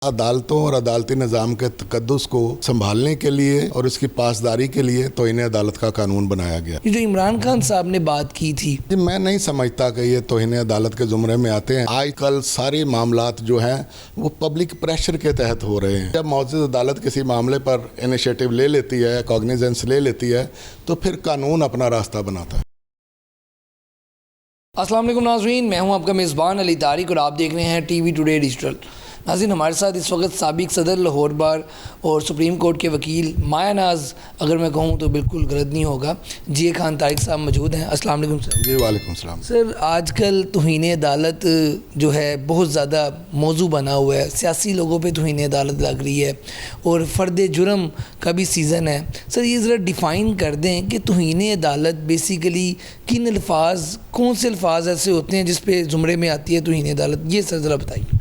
अदालतों और अदालती निज़ाम के तकद्दुस को संभालने के लिए और इसकी पासदारी के लिए तौहीन अदालत का कानून बनाया गया। ये जो इमरान खान साहब ने बात की थी, मैं नहीं समझता कि ये तौहीन अदालत के ज़ुमरे में आते हैं। आज कल सारे मामलात जो हैं वो पब्लिक प्रेशर के तहत हो रहे हैं। जब मौजूद अदालत किसी मामले पर इनिशिएटिव ले लेती है, कॉग्निजेंस ले लेती है, तो फिर कानून अपना रास्ता बनाता है। अस्सलाम वालेकुम नाज़रीन, मैं हूं आपका मेज़बान अली तारिक और आप देख रहे हैं टीवी टुडे डिजिटल। नाज़रीन, हमारे साथ इस वक्त साबिक सदर लाहौर बार और सुप्रीम कोर्ट के वकील माया नाज, अगर मैं कहूं तो बिल्कुल गलत नहीं होगा, जी खान तारिक साहब मौजूद हैं। अस्सलाम वालेकुम सर। जी वालेकुम सलाम। सर, आजकल तौहीन अदालत जो है बहुत ज़्यादा मौजू बना हुआ है, सियासी लोगों पे तौहीन अदालत लग रही है और फ़र्द जुर्म का भी सीज़न है। सर, ये ज़रा डिफ़ाइन कर दें कि तौहीन अदालत बेसिकली किन अल्फाज, कौन से अल्फाज ऐसे होते हैं जिस पे ज़ुमरे में आती है तौहीन अदालत, ये सर ज़रा बताइए।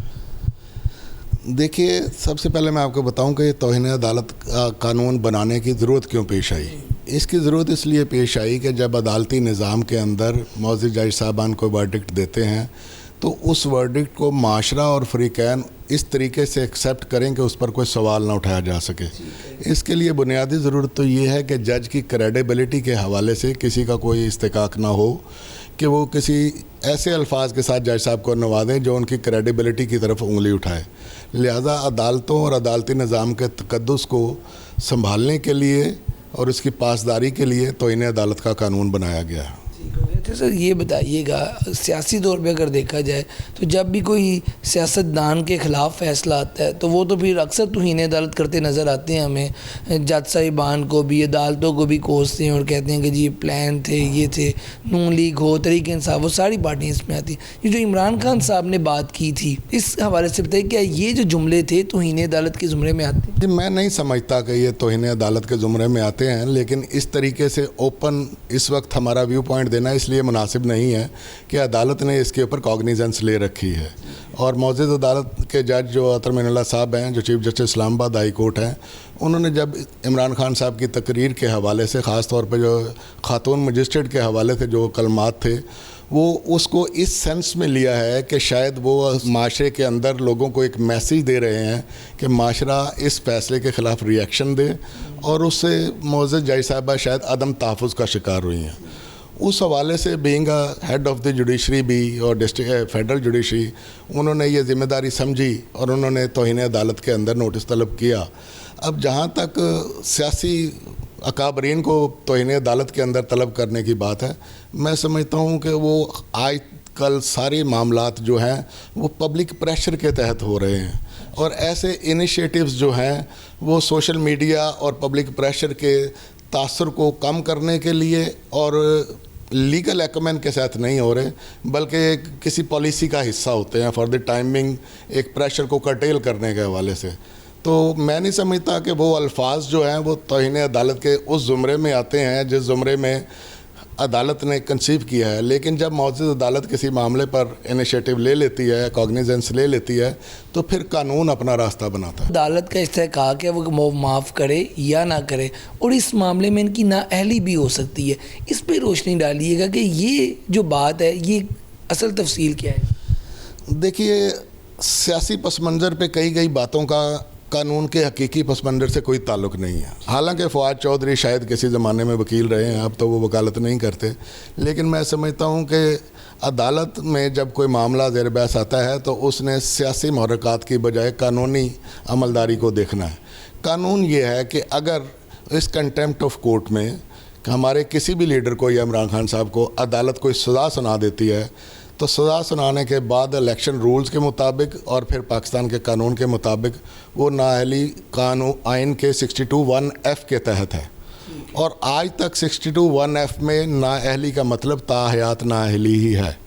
देखिए, सबसे पहले मैं आपको बताऊं कि तौहीन अदालत का कानून बनाने की ज़रूरत क्यों पेश आई। इसकी ज़रूरत इसलिए पेश आई कि जब अदालती निज़ाम के अंदर मौजूद जज साहबान को वर्डिक्ट देते हैं तो उस वर्डिक्ट को माशरा और फ़रीक़ैन इस तरीके से एक्सेप्ट करें कि उस पर कोई सवाल ना उठाया जा सके। इसके लिए बुनियादी ज़रूरत तो ये है कि जज की क्रेडिबिलिटी के हवाले से किसी का कोई इस्तिकाक ना हो कि वो किसी ऐसे अल्फाज के साथ जज साहब को नवाजें जो उनकी क्रेडिबिलिटी की तरफ उंगली उठाए। लिहाजा अदालतों और अदालती निज़ाम के तकद्दुस को संभालने के लिए और इसकी पासदारी के लिए तौहीन अदालत का कानून बनाया गया है। अच्छा सर, ये बताइएगा, सियासी तौर पे अगर देखा जाए तो जब भी कोई सियासतदान के ख़िलाफ़ फ़ैसला आता है तो वो तो फिर अक्सर तौहीन अदालत करते नज़र आते हैं। हमें जज साहिबान को भी, अदालतों को भी कोसते हैं और कहते हैं कि जी प्लान थे, ये थे, नून लीग हो, तहरीक इंसाफ, वो सारी पार्टियाँ इसमें आती हैं। ये जो इमरान खान साहब ने बात की थी, इस हवाले से बताइए, क्या ये जो जुमले थे तौहीन अदालत के ज़ुमरे में आते हैं? जी, मैं नहीं समझता कि ये तौहीन अदालत के ज़ुमरे में आते हैं, लेकिन इस तरीके से ओपन इस वक्त हमारा व्यू पॉइंट देना इसलिए मुनासिब नहीं है कि अदालत ने इसके ऊपर कॉग्निजेंस ले रखी है। और मौजूद अदालत के जज जो अतर मिनल्ला साहब हैं, जो chief justice Islamabad high court हैं, उन्होंने जब इमरान खान साहब की तकरीर के हवाले से, ख़ास तौर पर जो खातून मजिस्ट्रेट के हवाले से जो कलमात थे, वो उसको इस सेंस में लिया है कि शायद वो माशरे के अंदर लोगों को एक मैसेज दे रहे हैं कि माशरा इस फैसले के ख़िलाफ़ रिएक्शन दे, और उससे मौजूद जज साहबा शायद अदम तहफ़्फ़ुज़ का शिकार हुई हैं। उस हवाले से being head of the judiciary भी और डिस्ट्रिक्ट फेडरल जुडिशरी, उन्होंने ये ज़िम्मेदारी समझी और उन्होंने तौहीन अदालत के अंदर नोटिस तलब किया। अब जहाँ तक सियासी अकाबरीन को तौहीन अदालत के अंदर तलब करने की बात है, मैं समझता हूँ कि वो आज कल सारे मामलात जो हैं वो पब्लिक प्रेशर के तहत हो रहे हैं, और ऐसे इनिशिएटिव्स जो हैं वो सोशल मीडिया और पब्लिक प्रेशर के तासुर को कम करने के लिए और लीगल एक्मेन के साथ नहीं हो रहे, बल्कि किसी पॉलिसी का हिस्सा होते हैं फॉर द टाइमिंग, एक प्रेशर को कर्टेल करने के हवाले से। तो मैं नहीं समझता कि वो अल्फाज जो हैं वो तौहीन अदालत के उस ज़ुमरे में आते हैं जिस ज़ुमरे में अदालत ने कंसीव किया है। लेकिन जब मौजूद अदालत किसी मामले पर इनिशिएटिव ले लेती है, कॉग्निजेंस ले लेती है, तो फिर कानून अपना रास्ता बनाता है। अदालत का इस्तेहकाक है वो माफ़ करे या ना करे, और इस मामले में इनकी नाअहली भी हो सकती है। इस पर रोशनी डालिएगा कि ये जो बात है ये असल तफसील क्या है। देखिए, सियासी पस मंज़र पर कही गई बातों का कानून के हकीकी पस मंज़र से कोई ताल्लुक़ नहीं है। हालांकि फ़वाद चौधरी शायद किसी ज़माने में वकील रहे हैं, अब तो वो वकालत नहीं करते, लेकिन मैं समझता हूँ कि अदालत में जब कोई मामला ज़ेर बहस आता है तो उसने सियासी महरक़ात की बजाय कानूनी अमलदारी को देखना है। कानून ये है कि अगर इस कंटेम्प्ट ऑफ कोर्ट में हमारे किसी भी लीडर को या इमरान खान साहब को अदालत कोई सज़ा सुना देती है, तो सज़ा सुनाने के बाद इलेक्शन रूल्स के मुताबिक और फिर पाकिस्तान के कानून के मुताबिक वो नाअहली कानून आइन के 62(1)(f) के तहत है। और आज तक 62(1)(f) में नाअहली का मतलब ताहयात नाअहली ही है।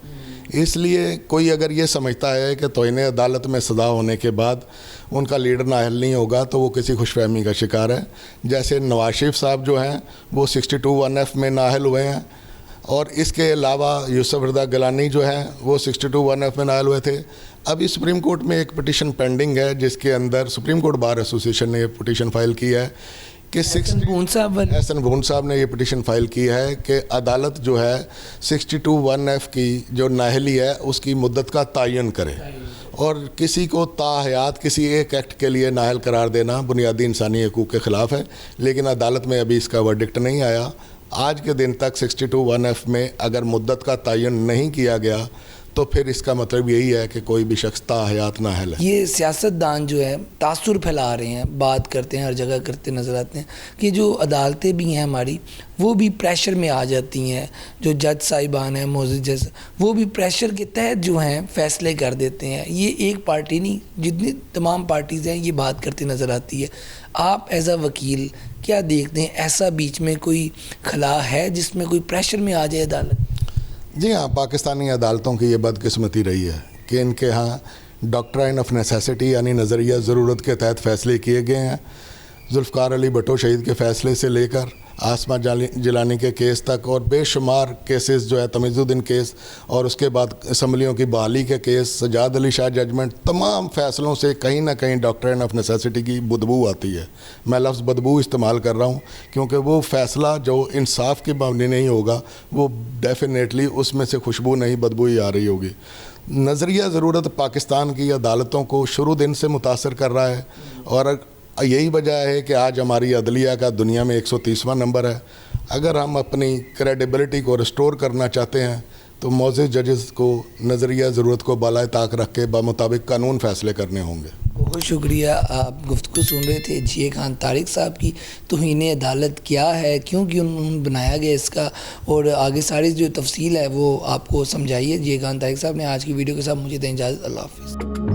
इसलिए कोई अगर ये समझता है कि तौहीन अदालत में सज़ा होने के बाद उनका लीडर नाअहल नहीं होगा तो वो किसी खुशफहमी का शिकार है। जैसे नवाज शरीफ साहब जो हैं वो 62(1)(f) में नाअहल हुए हैं, और इसके अलावा यूसुफ रज़ा गिलानी जो हैं वो 62(1)(f) में नाअहल हुए थे। अभी सुप्रीम कोर्ट में एक पिटीशन पेंडिंग है जिसके अंदर सुप्रीम कोर्ट बार एसोसिएशन ने ये पिटीशन फाइल की है कि 60 पून साहब वाले एहसन भून साहब ने ये पिटीशन फाइल की है कि अदालत जो है 62(1)(f की जो नाअहली है उसकी मुद्दत का तयन करे, और किसी को ताहयात किसी एक एक्ट के लिए नाअहल करार देना बुनियादी इंसानी हकूक़ के ख़िलाफ़ है। लेकिन अदालत में अभी इसका वर्डिक्ट नहीं आया। आज के दिन तक 62(1)(f में अगर मुद्दत का तयन नहीं किया गया तो फिर इसका मतलब यही है कि कोई भी शख्स ताहयात नाअहल है। ये सियासतदान जो है तासुर फैला रहे हैं, बात करते हैं, हर जगह करते नज़र आते हैं कि जो अदालतें भी हैं हमारी वो भी प्रेशर में आ जाती हैं। जो जज साहिबान हैं, मोअज़्ज़िज़ जज, वो भी प्रेशर के तहत जो हैं फ़ैसले कर देते हैं। ये एक पार्टी नहीं, जितनी तमाम पार्टीज़ हैं ये बात करती नज़र आती है। आप एज अ वकील क्या देखते हैं, ऐसा बीच में कोई खला है जिसमें कोई प्रेशर में आ जाए अदालत? जी हाँ, पाकिस्तानी अदालतों की ये बदकिस्मती रही है कि इनके यहाँ डॉक्ट्राइन ऑफ नेसेसिटी यानी नज़रिया ज़रूरत के तहत फ़ैसले किए गए हैं। जुल्फ़कार अली भुट्टो शहीद के फ़ैसले से लेकर आसमा जिलानी के केस तक और बेशुमार केसेस जो है, तमीज़ुद्दीन केस और उसके बाद असम्बलियों की बहाली के केस, सजाद अली शाह जजमेंट, तमाम फ़ैसलों से कहीं ना कहीं डॉक्ट्राइन ऑफ नेसेसिटी की बदबू आती है। मैं लफ्ज़ बदबू इस्तेमाल कर रहा हूँ क्योंकि वो फ़ैसला जो इंसाफ के मबनी नहीं होगा वो डेफिनेटली उसमें से खुशबू नहीं बदबू ही आ रही होगी। नज़रिया ज़रूरत पाकिस्तान की अदालतों को शुरू दिन से मुतासर कर रहा है और यही वजह है कि आज हमारी अदलिया का दुनिया में 130वां नंबर है। अगर हम अपनी क्रेडिबिलिटी को रिस्टोर करना चाहते हैं तो मोअज़्ज़िज़ जजेस को नज़रिया ज़रूरत को बालाए ताक रख के बामुताबिक कानून फ़ैसले करने होंगे। बहुत शुक्रिया। आप गुफ्तगू सुन रहे थे जिया खान तारिक साहब की, तौहीन अदालत क्या है, क्यों उन्होंने बनाया गया इसका, और आगे सारी जो तफसील है वो आपको समझाइए जिया खान तारिक साहब ने। आज की वीडियो के साथ मुझे दें इजाज़त। अल्लाह हाफ़िज़।